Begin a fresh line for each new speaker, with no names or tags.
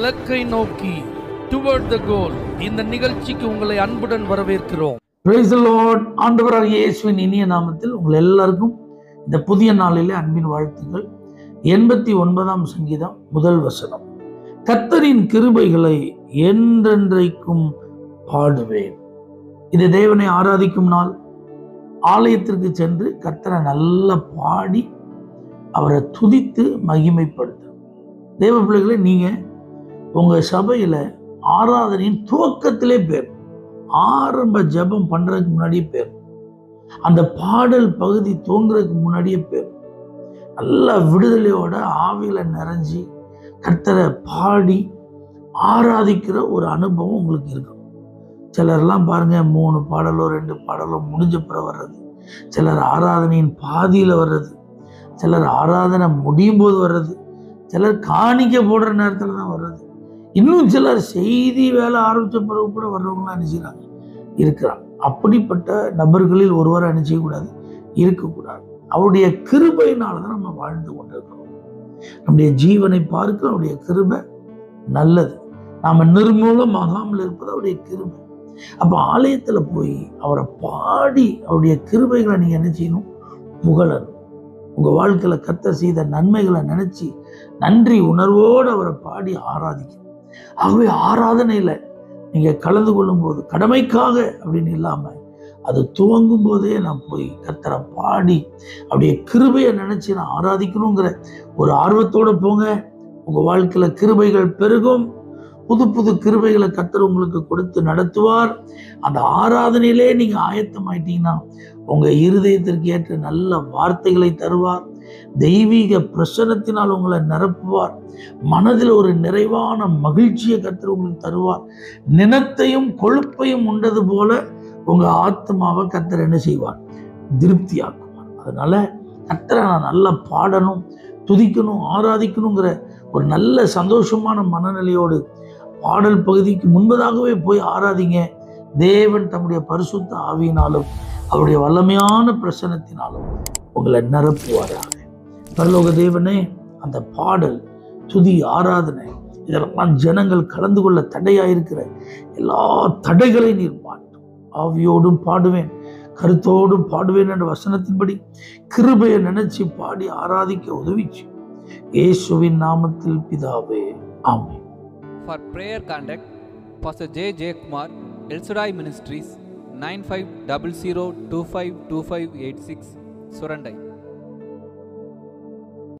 இலக்கை நோக்கி டுவர்ட் த கோல். இந்த நிகழ்ச்சிக்கு உங்களை அன்புடன் வரவேற்கிறோம்.
Praise the Lord. ஆண்டவராகிய இயேசுவின் இனிய நாமத்தில் உங்கள் எல்லாருக்கும் இந்த புதிய நாளிலே அன்பின் வாழ்த்துக்கள். 89ஆம் சங்கீதம் முதல் வசனம். கர்த்தரின் கிருபைகளை என்றென்றைக்கும் பாடுவேன். இது தேவனை ஆராதிக்கும் நாள். ஆலயத்திற்கு சென்று கர்த்தரை நல்லா பாடி அவரை துதித்து மகிமைப்படுத்தும். தேவ பிள்ளைகளை, நீங்க உங்க சபையில ஆராதனையின் துவக்கத்திலே பேர், ஆரம்ப ஜெபம் பண்றதுக்கு முன்னாடியே பேர், அந்த பாடல் பகுதி துவங்குறதுக்கு முன்னாடியே பேர், நல்ல விடுதலையோட ஆவியில நிறைஞ்சி கர்த்தரை பாடி ஆராதிக்கிற ஒரு அனுபவம் உங்களுக்கு இருக்கும். சிலர்லாம் பாருங்க, 3 பாடலோ 2 பாடலோ முடிஞ்ச பிறகு வர்றது, சிலர் ஆராதனையின் பாதியில வர்றது, சிலர் ஆராதனை முடியும் போது வர்றது, சிலர் காணிக்க போடுற நேரத்துல தான் வர்றது, இன்னும் சிலர் செய்தி வேலை ஆரம்பிச்ச பிறகு கூட வர்றவங்களாம் நினைச்சுக்கிறாங்க இருக்கிறாங்க. அப்படிப்பட்ட நபர்களில் ஒருவரை நினைச்சக்கூடாது, இருக்கக்கூடாது. அவருடைய கிருபையினால தான் நம்ம வாழ்ந்து கொண்டிருக்கிறோம். நம்முடைய ஜீவனை பார்க்க அவருடைய கிருபை நல்லது. நாம நிர்மூலமாகாமல் இருப்பது அவருடைய கிருபை. அப்ப ஆலயத்துல போய் அவரை பாடி அவருடைய கிருபைகளை நீங்க என்ன செய்யணும்? புகழணும். உங்க வாழ்க்கையில கர்த்தர் செய்த நன்மைகளை நினைச்சு நன்றி உணர்வோடு அவரை பாடி ஆராதிக்கணும். ஆகவே ஆராதனையில நீங்க கலந்து கொள்ளும் போது கடமைக்காக அப்படின்னு இல்லாம, அது துவங்கும் போதே நான் போய் கர்த்தரை பாடி அப்படியே கிருபையை நினைச்சு நான் ஆராதிக்கணுங்கிற ஒரு ஆர்வத்தோட போங்க. உங்க வாழ்க்கையில கிருபைகள் பெருகும். புது புது கிருபைகளை கர்த்தர் உங்களுக்கு கொடுத்து நடத்துவார். அந்த ஆராதனையிலே நீங்க ஆயத்தமாயிட்டீங்கன்னா உங்க இருதயத்திற்கு ஏற்ற நல்ல வார்த்தைகளை தருவார். தெய்வீக பிரசன்னத்தினால் உங்களை நிரப்புவார். மனதில் ஒரு நிறைவான மகிழ்ச்சியை கர்த்தர் உங்களுக்கு தருவார். நினத்தையும் கொழுப்பையும் உண்டது போல உங்க ஆத்மாவை கர்த்தர் என்ன செய்வார்? திருப்தியாக்குவார். அதனால கர்த்தரை நான் நல்லா பாடணும், துதிக்கணும், ஆராதிக்கணுங்கிற ஒரு நல்ல சந்தோஷமான மனநிலையோடு பாடல் பகுதிக்கு முன்பதாகவே போய் ஆராதிங்க. தேவன் தம்முடைய பரிசுத்த ஆவியினாலும் அவருடைய வல்லமையான பிரசன்னத்தினாலும் உங்களை நிரப்புவாராக. பரலோக தேவனே, அந்த பாடல், துதி, ஆராதனை இதெல்லாம் ஜனங்கள் கலந்து கொள்ள தடையாயிருக்கிற எல்லா தடைகளையும் நீர் மாற்றும். ஆவியோடும் பாடுவேன், கருத்தோடும் பாடுவேன் என்ற வசனத்தின்படி கிருபையை நினைச்சு பாடி ஆராதிக்க உதவிச்சு. இயேசுவின் நாமத்தில் பிதாவே, ஆமென்.
For prayer contact, Pastor J. J. Kumar, El Shaddai Ministries, 9500252586, Surandai.